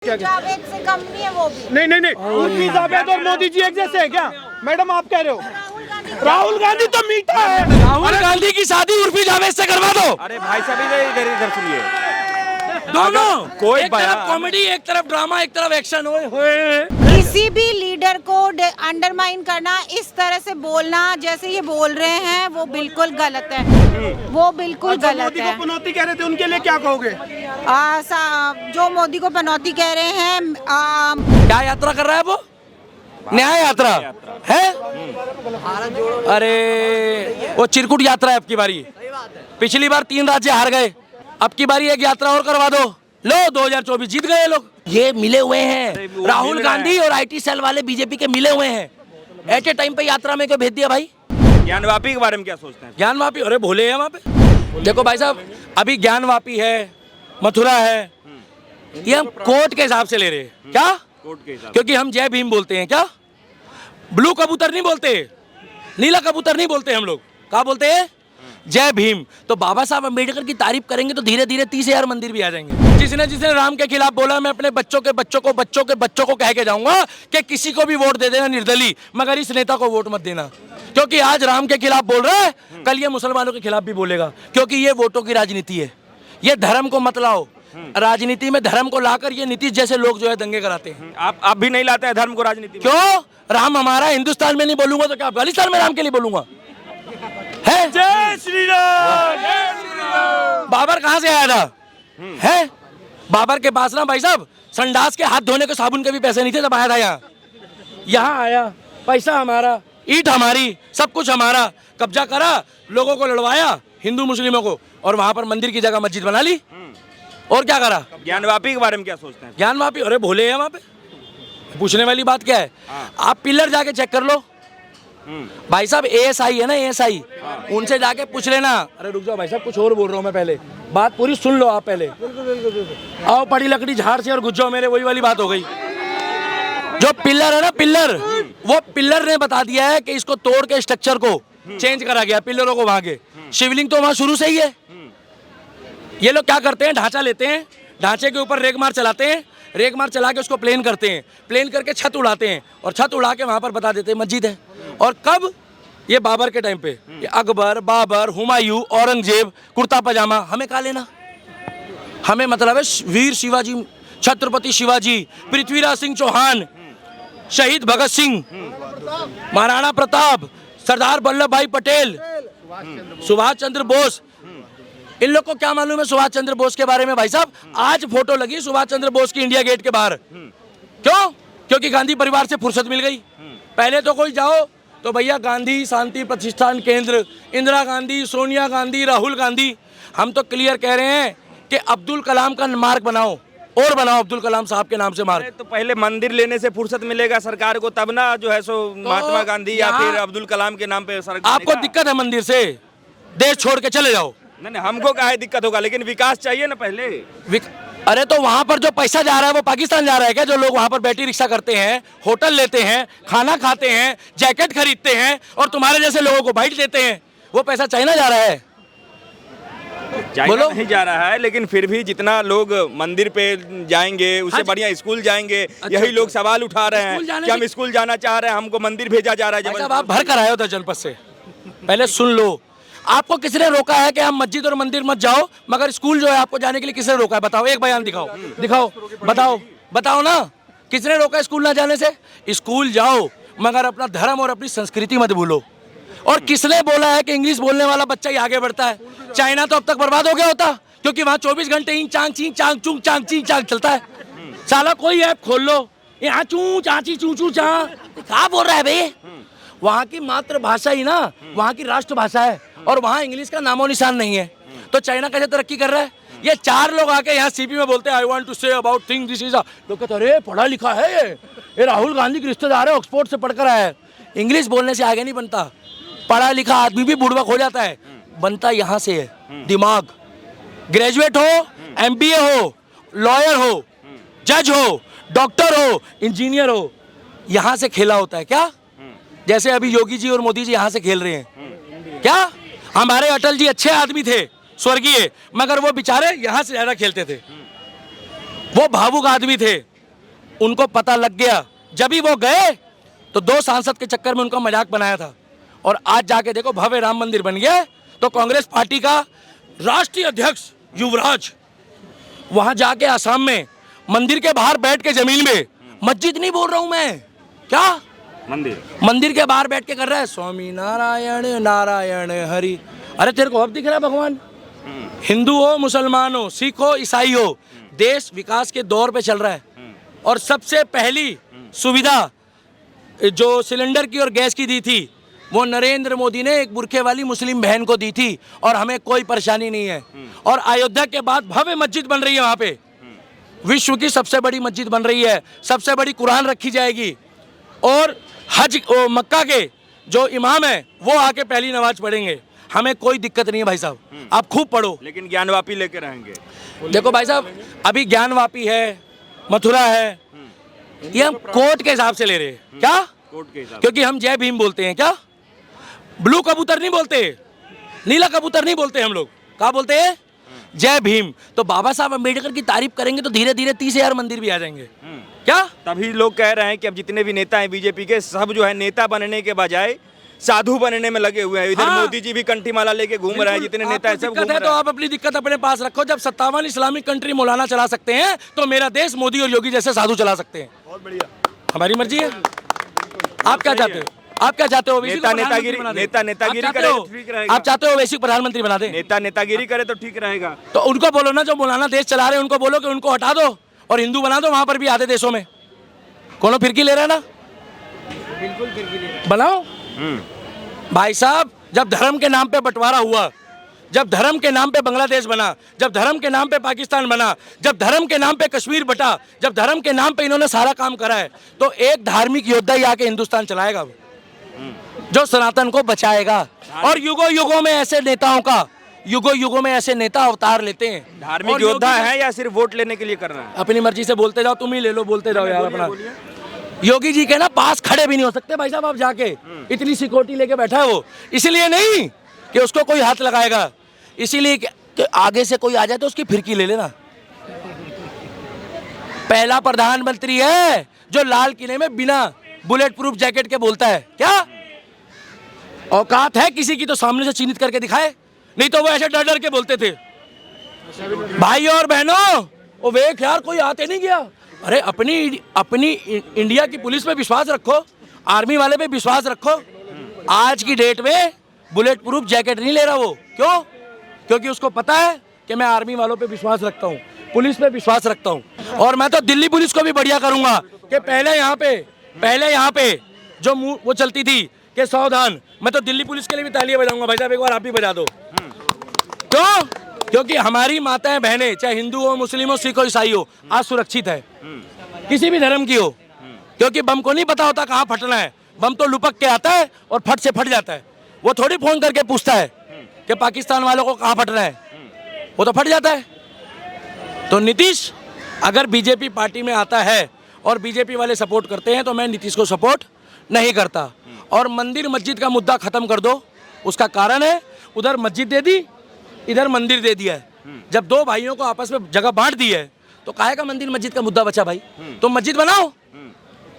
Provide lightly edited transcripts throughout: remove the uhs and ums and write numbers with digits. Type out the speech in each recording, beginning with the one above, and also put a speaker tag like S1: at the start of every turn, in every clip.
S1: जावेद से कम नहीं है वो भी।
S2: नहीं नहीं नहीं, उर्फी जावेद और मोदी जी एक जैसे है क्या मैडम? आप कह रहे हो राहुल गांधी तो मीठा है।
S3: राहुल गांधी की शादी उर्फी जावेद से करवा दो।
S4: अरे भाई साहब इधर सुनिए,
S3: दोनों
S4: कोई
S3: एक तरफ कॉमेडी, एक तरफ ड्रामा, एक तरफ एक्शन होए।
S1: किसी भी लीडर को अंडरमाइन करना, इस तरह से बोलना जैसे ये बोल रहे हैं, वो बिल्कुल गलत है। वो बिल्कुल गलत
S2: मोदी
S1: है।
S2: को पनौती कह रहे थे, उनके लिए क्या कहोगे?
S1: जो मोदी को पनौती कह रहे हैं,
S3: क्या यात्रा कर रहा है वो? न्याय यात्रा है। अरे वो चिरकुट यात्रा है अब की बारी। पिछली बार 3 राज्य हार गए, अब की बारी एक यात्रा और करवा दो। लो 2024 जीत गए लोग। ये मिले हुए हैं, राहुल गांधी और IT सेल वाले बीजेपी के मिले हुए हैं। एट ए टाइम पे यात्रा में क्यों भेज दिया भाई?
S4: ज्ञानवापी के बारे में क्या सोचते हैं?
S3: ज्ञानवापी, अरे भोले हैं वहाँ पे। देखो भाई साहब, अभी ज्ञानवापी है, मथुरा है, ये हम कोर्ट के हिसाब से ले रहे हैं। क्या?
S4: कोर्ट के हिसाब?
S3: क्योंकि हम जय भीम बोलते हैं। क्या? ब्लू कबूतर नहीं बोलते, नीला कबूतर नहीं बोलते, हम लोग क्या बोलते हैं? जय भीम। तो बाबा साहब अम्बेडकर की तारीफ करेंगे तो धीरे धीरे 30,000 मंदिर भी आ जाएंगे। जिसने राम के खिलाफ बोला, मैं अपने बच्चों को कह के जाऊंगा कि किसी को भी वोट दे देना निर्दलीय, मगर इस नेता को वोट मत देना, क्योंकि आज राम के खिलाफ बोल रहा है, कल ये मुसलमानों के खिलाफ भी बोलेगा, क्योंकि ये वोटों की राजनीति है। ये धर्म को मत लाओ, राजनीति में धर्म को लाकर ये नीतीश जैसे लोग जो है दंगे कराते हैं।
S4: आप भी नहीं लाते हैं धर्म को राजनीति में?
S3: क्यों? राम हमारा, हिंदुस्तान में नहीं बोलूंगा तो क्या अफगानिस्तान में राम के लिए बोलूंगा? है?
S2: जय श्री राम।
S3: बाबर कहाँ से आया था? है? बाबर के पास ना भाई साहब संडास के हाथ धोने के साबुन के भी पैसे नहीं थे जब आया था यहाँ आया, पैसा हमारा, ईंट हमारी, सब कुछ हमारा, कब्जा करा, लोगों को लड़वाया, हिंदू मुस्लिमों को, और वहां पर मंदिर की जगह मस्जिद बना ली। और क्या करा?
S4: ज्ञानवापी के बारे में क्या सोचते हैं?
S3: ज्ञानवापी, अरे भोले हैं वहां पे, पूछने वाली बात क्या है? आप पिलर जाके चेक कर लो भाई साहब। ASI है ना, ASI, उनसे जाके पूछ लेना। अरे रुक जाओ भाई साहब, कुछ और बोल रहा हूँ मैं, पहले बात पूरी सुन लो आप। पहले आओ, पड़ी लकड़ी झाड़ से और घुस जाओ मेरे, वही वाली बात हो गई। जो पिलर है ना, पिलर, वो पिलर ने बता दिया है कि इसको तोड़ के स्ट्रक्चर को चेंज करा गया, पिलरों को वहां के। शिवलिंग तो वहां शुरू से ही है। ये लोग क्या करते हैं? ढांचा लेते हैं, ढांचे के ऊपर रेगमार चलाते हैं, रेगमार चला के उसको प्लेन करते हैं, प्लेन करके छत उड़ाते हैं, और छत उड़ा के वहां पर बता देते हैं मस्जिद है। और कब? ये बाबर के टाइम पे, ये अकबर, बाबर, हुमायूं, औरंगजेब, कुर्ता पजामा, हमें क्या लेना? हमें मतलब है वीर शिवाजी, छत्रपति शिवाजी, पृथ्वीराज सिंह चौहान, शहीद भगत सिंह, महाराणा प्रताप, सरदार वल्लभ भाई पटेल, सुभाष चंद्र बोस। इन लोग को क्या मालूम है सुभाष चंद्र बोस के बारे में भाई साहब? आज फोटो लगी सुभाष चंद्र बोस की इंडिया गेट के बाहर। क्यों? क्योंकि गांधी परिवार से फुर्सत मिल गई। पहले तो कोई जाओ तो भैया गांधी शांति प्रतिष्ठान केंद्र, इंदिरा गांधी, सोनिया गांधी, राहुल गांधी। हम तो क्लियर कह रहे हैं कि अब्दुल कलाम का मार्ग बनाओ, और बनाओ अब्दुल कलाम साहब के नाम से मार्ग।
S4: तो पहले मंदिर लेने से फुर्सत मिलेगा सरकार को, तब ना जो है सो महात्मा गांधी या फिर अब्दुल कलाम के नाम पे सरकार।
S3: आपको दिक्कत है मंदिर से? देश छोड़ के चले जाओ।
S4: नहीं, हमको काहे दिक्कत होगा, लेकिन विकास चाहिए ना पहले।
S3: अरे तो वहां पर जो पैसा जा रहा है वो पाकिस्तान जा रहा है क्या? जो लोग वहां पर बैटरी रिक्शा करते हैं, होटल लेते हैं, खाना खाते हैं, जैकेट खरीदते हैं, और तुम्हारे जैसे लोगों को बाइट देते हैं, वो पैसा चाइना जा रहा है?
S4: बोलो। नहीं जा रहा है, लेकिन फिर भी जितना लोग मंदिर पे जाएंगे उससे बढ़िया स्कूल जाएंगे। यही लोग सवाल उठा रहे हैं कि हम स्कूल जाना चाह रहे हैं, हमको मंदिर भेजा जा रहा है।
S3: आप भर कर आए हो था जनपद से, पहले सुन लो। आपको किसने रोका है कि हम मस्जिद और मंदिर मत जाओ, मगर स्कूल जो है आपको जाने के लिए किसने रोका है? बताओ, एक बयान दिखाओ, बताओ ना, किसने रोका स्कूल ना जाने से? स्कूल जाओ, मगर अपना धर्म और अपनी संस्कृति मत भूलो। और किसने बोला है कि इंग्लिश बोलने वाला बच्चा ही आगे बढ़ता है? चाइना तो अब तक बर्बाद हो गया होता, क्योंकि वहां 24 घंटे इंग चांग चींग चांग चूंग चांग चींग चांग चलता है। साला कोई ऐप खोल लो, यहाँ चू चाची चू चू चा, क्या बोल रहा है भाई? वहाँ की मातृभाषा ही ना वहाँ की राष्ट्रभाषा है, और वहाँ इंग्लिश का नामो निशान नहीं है। तो चाइना कैसे तरक्की कर रहा है? ये 4 लोग आके यहाँ सीपी में बोलते हैं I want to say about thing this is, लोग कहते हैं अरे पढ़ा लिखा है ये राहुल गांधी के रिश्तेदार है, ऑक्सफोर्ड से पढ़कर आया है। इंग्लिश बोलने से आगे नहीं बनता, पढ़ा लिखा आदमी भी बुड़बक हो जाता है, बनता यहाँ से है दिमाग। ग्रेजुएट हो, MBA हो, लॉयर हो, जज हो, डॉक्टर हो, इंजीनियर हो, यहाँ से खेला होता है। क्या? जैसे अभी योगी जी और मोदी जी यहाँ से खेल रहे हैं। क्या? हमारे अटल जी अच्छे आदमी थे, स्वर्गीय, मगर वो बेचारे यहाँ से ज्यादा खेलते थे। वो भावुक आदमी थे, उनको पता लग गया, जब ही वो गए तो 2 सांसद के चक्कर में उनका मजाक बनाया था, और आज जाके देखो भव्य राम मंदिर बन गया। तो कांग्रेस पार्टी का राष्ट्रीय अध्यक्ष युवराज वहां जाके आसाम में मंदिर के बाहर बैठ के जमीन में, मस्जिद नहीं बोल रहा हूं मैं, क्या मंदिर के बाहर बैठ के कर रहा है स्वामी नारायण नारायण हरि। अरे तेरे को अब दिख रहा है भगवान? हिंदू हो, मुसलमान हो, सिख हो, ईसाई हो, देश विकास के दौर पे चल रहा है। और सबसे पहली सुविधा जो सिलेंडर की और गैस की दी थी वो नरेंद्र मोदी ने एक बुरखे वाली मुस्लिम बहन को दी थी, और हमें कोई परेशानी नहीं है। और अयोध्या के बाद भव्य मस्जिद बन रही है वहां पे, विश्व की सबसे बड़ी मस्जिद बन रही है, सबसे बड़ी कुरान रखी जाएगी, और हज मक्का के जो इमाम है वो आके पहली नमाज पढ़ेंगे। हमें कोई दिक्कत नहीं है भाई साहब, आप खूब पढ़ो,
S4: लेकिन ज्ञानवापी लेके रहेंगे।
S3: देखो भाई साहब, अभी ज्ञानवापी है, मथुरा है, ये हम कोर्ट के हिसाब से ले रहे हैं। क्या?
S4: कोर्ट के हिसाब,
S3: क्योंकि हम जय भीम बोलते हैं। क्या? ब्लू कबूतर नहीं बोलते, नीला कबूतर नहीं बोलते, हम लोग क्या बोलते हैं? जय भीम। तो बाबा साहब अम्बेडकर की तारीफ करेंगे तो धीरे धीरे 30,000 मंदिर भी आ जाएंगे। क्या?
S4: तभी लोग कह रहे हैं कि अब जितने भी नेता हैं बीजेपी के, सब जो है नेता बनने के बजाय साधु बनने में लगे हुए हैं। इधर
S3: हाँ।
S4: मोदी जी भी कंठी माला लेके घूम रहे हैं, जितने नेता हैं सब घूम
S3: दिक्कत है
S4: रहे
S3: तो
S4: हैं।
S3: आप अपनी दिक्कत अपने पास रखो। जब 57 इस्लामिक कंट्री मौलाना चला सकते हैं तो मेरा देश मोदी और योगी जैसे साधु चला सकते हैं।
S2: बहुत बढ़िया,
S3: हमारी मर्जी है। आप क्या चाहते हो? आप क्या चाहते हो?
S4: नेता नेतागिरी करे तो ठीक रहेगा।
S3: आप चाहते हो वैश्विक प्रधानमंत्री बना दे?
S4: नेता नेतागिरी करे तो ठीक रहेगा।
S3: तो उनको बोलो ना, जो मौलाना देश चला रहे हैं उनको बोलो कि उनको हटा दो और हिंदू बना दो। वहां पर भी आधे देशों में कौन फिरकी ले रहा है ना, बिल्कुल फिरकी बनाओ। भाई साहब, जब धर्म के नाम पे बंटवारा हुआ, जब धर्म के नाम पे बांग्लादेश बना, जब धर्म के नाम पे पाकिस्तान बना, जब धर्म के नाम पे कश्मीर बटा, जब धर्म के नाम पे इन्होंने सारा काम करा है, तो एक धार्मिक योद्धा ही आके हिंदुस्तान चलाएगा जो सनातन को बचाएगा। और युगों युगों में ऐसे नेताओं का, युगों युगों में ऐसे नेता अवतार लेते हैं।
S4: धार्मिक योद्धा है या सिर्फ वोट लेने के लिए कर रहा है?
S3: अपनी मर्जी से बोलते जाओ, तुम ही ले लो, बोलते जाओ यार अपना। योगी जी के ना पास खड़े भी नहीं हो सकते भाई साहब आप जाके, इतनी सिक्योरिटी लेके बैठा है वो। इसलिए नहीं कि उसको कोई हाथ लगाएगा, इसीलिए कि आगे से कोई आ जाए तो उसकी फिरकी ले लेना। पहला प्रधानमंत्री है जो लाल किले में बिना बुलेट प्रूफ जैकेट के बोलता है। क्या औकात है किसी की तो सामने से चिन्हित करके दिखाए, नहीं तो वो ऐसे डर डर के बोलते थे। भाई और बहनों, वो वेख यार कोई आते नहीं गया। अरे अपनी इंडिया की पुलिस पे विश्वास रखो, आर्मी वाले पे विश्वास रखो। आज की डेट में बुलेट प्रूफ जैकेट नहीं ले रहा वो। क्यों? क्योंकि उसको पता है कि मैं आर्मी वालों पे विश्वास रखता हूँ, पुलिस पे विश्वास रखता हूँ। और मैं तो दिल्ली पुलिस को भी बढ़िया करूंगा कि पहले यहाँ पे जो वो चलती थी कि सावधान, मैं तो दिल्ली पुलिस के लिए भी तालियां बजाऊंगा। भाई साहब एक बार आप भी बजा दो। क्यों? क्योंकि हमारी माताएं बहनें, चाहे हिंदू हो, मुस्लिम हो, सिख हो, ईसाई हो, आज सुरक्षित है, किसी भी धर्म की हो। क्योंकि बम को नहीं पता होता कहाँ फटना है, बम तो लुपक के आता है और फट से फट जाता है। वो थोड़ी फोन करके पूछता है कि पाकिस्तान वालों को कहाँ फटना है, वो तो फट जाता है। तो नीतीश अगर बीजेपी पार्टी में आता है और बीजेपी वाले सपोर्ट करते हैं तो मैं नीतीश को सपोर्ट नहीं करता। और मंदिर मस्जिद का मुद्दा खत्म कर दो। उसका कारण है उधर मस्जिद दे दी, इधर मंदिर दे दिया है। जब दो भाइयों को आपस में जगह बांट दी है तो काहे का मंदिर मस्जिद का मुद्दा बचा भाई? तुम मस्जिद बनाओ,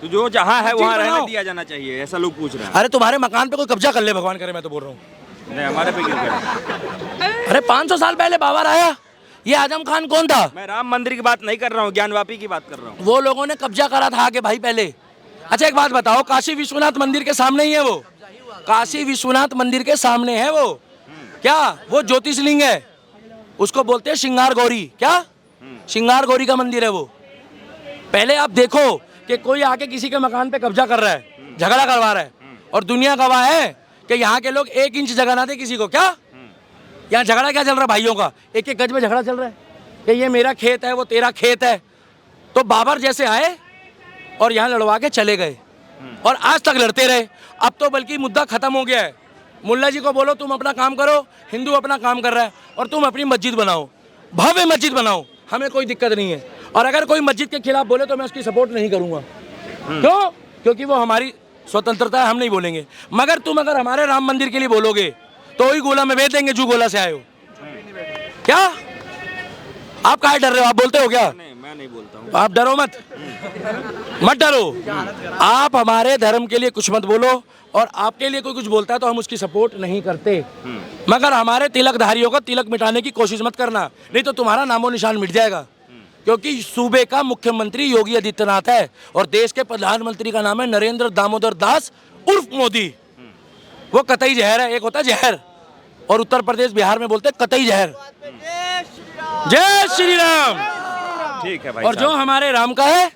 S4: तो जो जहाँ है वहाँ रहने दिया जाना चाहिए, ऐसा लोग पूछ रहे हैं।
S3: अरे तुम्हारे मकान पे कोई कब्जा कर ले, भगवान करे, मैं तो बोल रहा हूँ।
S4: नहीं, हमारे पे क्यों करे?
S3: अरे 500 साल पहले बाबर आया, ये आजम खान कौन था?
S4: मैं राम मंदिर की बात नहीं कर रहा हूँ, ज्ञानवापी की बात कर रहा हूँ।
S3: वो लोगों ने कब्जा करा था आगे भाई पहले। अच्छा एक बात बताओ, काशी विश्वनाथ मंदिर के सामने ही है वो, काशी विश्वनाथ मंदिर के सामने है वो। क्या वो ज्योतिषलिंग है, उसको बोलते हैं श्रृंगार गौरी। क्या श्रृंगार गौरी का मंदिर है वो। पहले आप देखो कि कोई आके किसी के मकान पे कब्जा कर रहा है, झगड़ा करवा रहा है, और दुनिया गवाह है कि यहाँ के लोग 1 इंच जगह ना दे किसी को। क्या यहाँ झगड़ा क्या चल रहा है भाइयों का? 1-1 गज में झगड़ा चल रहा है कि ये मेरा खेत है, वो तेरा खेत है। तो बाबर जैसे आए और यहाँ लड़वा के चले गए और आज तक लड़ते रहे। अब तो बल्कि मुद्दा खत्म हो गया है। मुल्ला जी को बोलो तुम अपना काम करो, हिंदू अपना काम कर रहा है, और तुम अपनी मस्जिद बनाओ, भव्य मस्जिद बनाओ, हमें कोई दिक्कत नहीं है। और अगर कोई मस्जिद के खिलाफ बोले तो मैं उसकी सपोर्ट नहीं करूँगा। क्यों? क्योंकि वो हमारी स्वतंत्रता है, हम नहीं बोलेंगे। मगर तुम अगर हमारे राम मंदिर के लिए बोलोगे तो वही गोला में भेज देंगे जो गोला से आए हो। क्या आप काहे डर रहे हो? आप बोलते हो क्या?
S4: नहीं, मैं नहीं बोलता हूँ।
S3: आप डरो मत, मत डरो। आप हमारे धर्म के लिए कुछ मत बोलो, और आपके लिए कोई कुछ बोलता है तो हम उसकी सपोर्ट नहीं करते, मगर हमारे तिलकधारियों का तिलक मिटाने की कोशिश मत करना, नहीं तो तुम्हारा नामो निशान मिट जाएगा। क्योंकि सूबे का मुख्यमंत्री योगी आदित्यनाथ है और देश के प्रधानमंत्री का नाम है नरेंद्र दामोदर दास उर्फ मोदी। वो कतई जहर है, एक होता है जहर, और उत्तर प्रदेश बिहार में बोलते हैं कतई जहर। जय श्री राम।
S4: ठीक है भाई
S3: और जो हमारे राम का है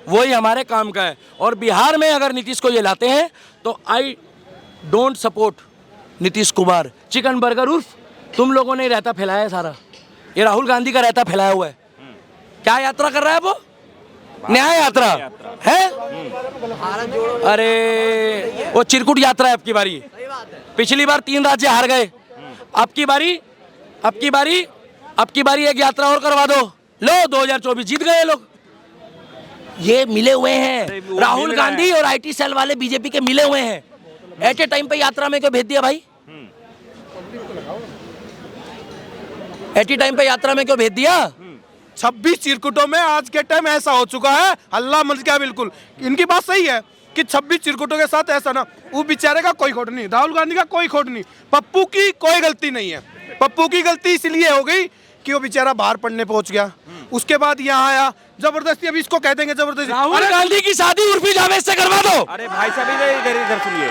S3: वही हमारे काम का है। और बिहार में अगर नीतीश को ये लाते हैं तो I don't support Nitish Kumar. Chicken burger उर्फ तुम लोगों ने रहता फैलाया है सारा, ये राहुल गांधी का रहता फैलाया हुआ है। क्या यात्रा कर रहा है वो? न्याय यात्रा है। अरे वो चिरकुट यात्रा है आपकी बारी। पिछली बार 3 राज्य हार गए, आपकी बारी एक यात्रा और करवा दो, लो 2024 जीत गए लोग। ये मिले हुए हैं, राहुल गांधी और आईटी सेल वाले बीजेपी के मिले हुए हैं। एट ए टाइम पे यात्रा में क्यों भेज दिया भाई? एट ए टाइम पे यात्रा में क्यों भेज दिया?
S2: 26 चिरकुटों में आज के टाइम ऐसा हो चुका है, हल्ला मच गया बिल्कुल। इनकी बात सही है कि 26 चिरकुटों के साथ ऐसा ना, वो बेचारे का कोई खोट नहीं, राहुल गांधी का कोई खोट नहीं, पप्पू की कोई गलती नहीं है। पप्पू की गलती इसलिए हो गई कि वो बेचारा बाहर पढ़ने पहुंच गया, उसके बाद यहाँ आया जबरदस्ती। अभी इसको कह देंगे जबरदस्ती।
S3: राहुल गांधी की शादी उर्फी जावेद से करवा दो।
S4: अरे भाई साहब इधर सुनिए,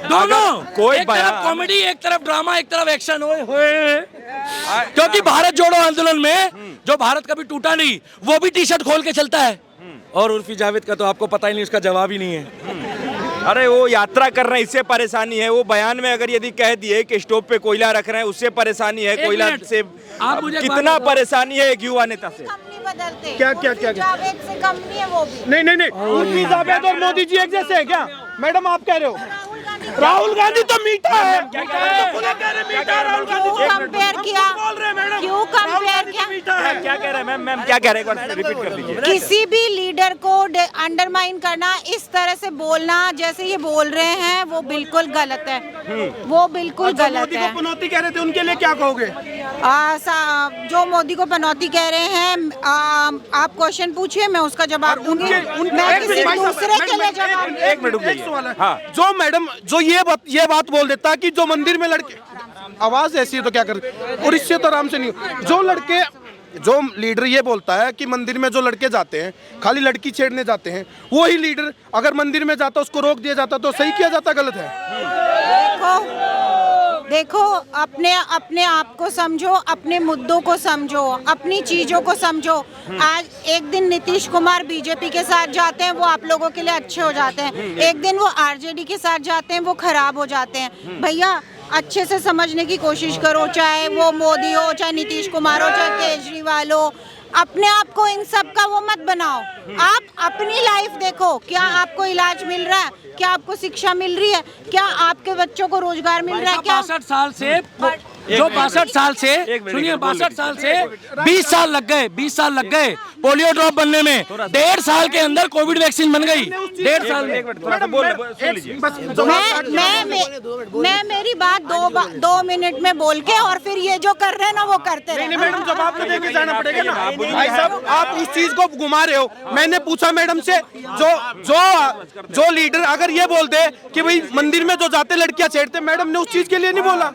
S3: दोनों
S4: कोई
S3: एक तरफ कॉमेडी, एक तरफ ड्रामा, एक तरफ एक्शन होए। क्योंकि भारत जोड़ो आंदोलन में जो भारत कभी टूटा नहीं वो भी टी शर्ट खोल के चलता है, और उर्फी जावेद का तो आपको पता ही नहीं, उसका जवाब ही नहीं है।
S4: अरे वो यात्रा कर रहे हैं इससे परेशानी है, वो बयान में अगर यदि कह दिए कि स्टोव पे कोयला रख रहे हैं उससे परेशानी है, कोयला से
S3: आप मुझे
S4: कितना परेशानी है एक युवा नेता से।
S1: बदलते
S2: क्या
S1: जावेद से कम नहीं है वो भी।
S2: नहीं उर्फी जावेद और मोदी जी एक जैसे है क्या? मैडम आप कह रहे हो राहुल गांधी तो मीठा है।
S1: क्यों कंपेयर किया? क्यों कंपेयर किया?
S4: क्या कह रहे हैं मैम क्या कह रहे हैं, एक बार रिपीट कर दीजिए।
S1: किसी भी लीडर को अंडरमाइन करना, इस तरह से बोलना जैसे ये बोल रहे हैं, वो बिल्कुल गलत है, वो बिल्कुल गलत
S2: मोदी
S1: है।
S2: को पनौती कह रहे थे, उनके लिए क्या कहोगे?
S1: जो मोदी को पनौती कह रहे हैं, आप क्वेश्चन पूछिए, मैं उसका जवाब दूंगी। मैं किसी दूसरे के लिए जवाब
S4: एक मिनट रुक जाइए। हाँ।
S2: जो मैडम जो ये बात बोल देता कि जो मंदिर में लड़के, आवाज ऐसी है तो क्या कर, और इससे तो आराम से नहीं, जो लीडर ये बोलता है कि मंदिर में जो लड़के जाते हैं खाली लड़की छेड़ने जाते हैं, वही लीडर अगर मंदिर में जाता उसको रोक दिया जाता तो सही किया जाता, गलत है।
S1: देखो अपने आप को समझो, अपने मुद्दों को समझो, अपनी चीजों को समझो। आज एक दिन नीतीश कुमार बीजेपी के साथ जाते हैं, वो आप लोगों के लिए अच्छे हो जाते हैं, एक दिन वो आरजेडी के साथ जाते हैं, वो खराब हो जाते हैं। भैया अच्छे से समझने की कोशिश करो, चाहे वो मोदी हो, चाहे नीतीश कुमार हो, चाहे केजरीवाल हो। अपने आप को इन सब का वो मत बनाओ। आप अपनी लाइफ देखो, क्या आपको इलाज मिल रहा है, क्या आपको शिक्षा मिल रही है, क्या आपके बच्चों को रोजगार मिल रहा है? क्या
S3: 62 साल से जो 62 साल से सुनिए 62 साल से 20 साल लग गए पोलियो ड्रॉप बनने में। 1.5 साल के अंदर कोविड वैक्सीन बन गई, 1.5 साल में।
S1: मैं मेरी बात 2 मिनट में बोल के, और फिर ये जो कर रहे हैं ना वो करते रहे।
S2: नहीं मैडम जवाब तो देके जाना पड़ेगा ना भाई साहब, आप उस चीज को घुमा रहे हो। मैंने पूछा मैडम से, जो लीडर अगर ये बोल दे कि भाई मंदिर में जो जाते लड़कियां छेड़ते, मैडम ने उस चीज के लिए नहीं बोला।